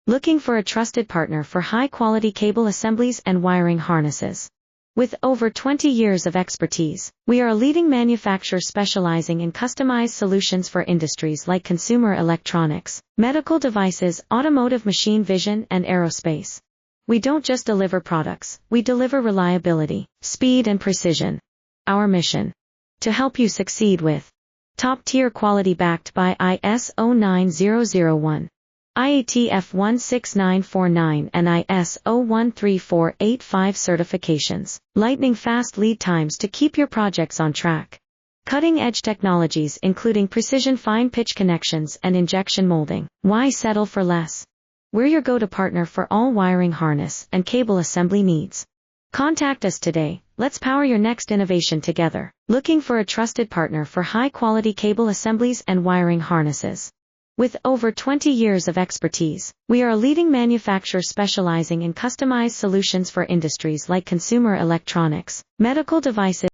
Looking for a trusted partner for high-quality cable assemblies and wiring harnesses? With over 20 years of expertise, we are a leading manufacturer specializing in customized solutions for industries like consumer electronics, medical devices, automotive, machine vision, and aerospace. We don't just deliver products, we deliver reliability, speed, and precision. Our mission: to help you succeed with top-tier quality backed by ISO 9001. IATF 16949 and ISO 13485 certifications, lightning-fast lead times to keep your projects on track. Cutting-edge technologies including precision fine-pitch connections and injection molding. Why settle for less? We're your go-to partner for all wiring harness and cable assembly needs. Contact us today. Let's power your next innovation together. Looking for a trusted partner for high-quality cable assemblies and wiring harnesses? With over 20 years of expertise, we are a leading manufacturer specializing in customized solutions for industries like consumer electronics, medical devices,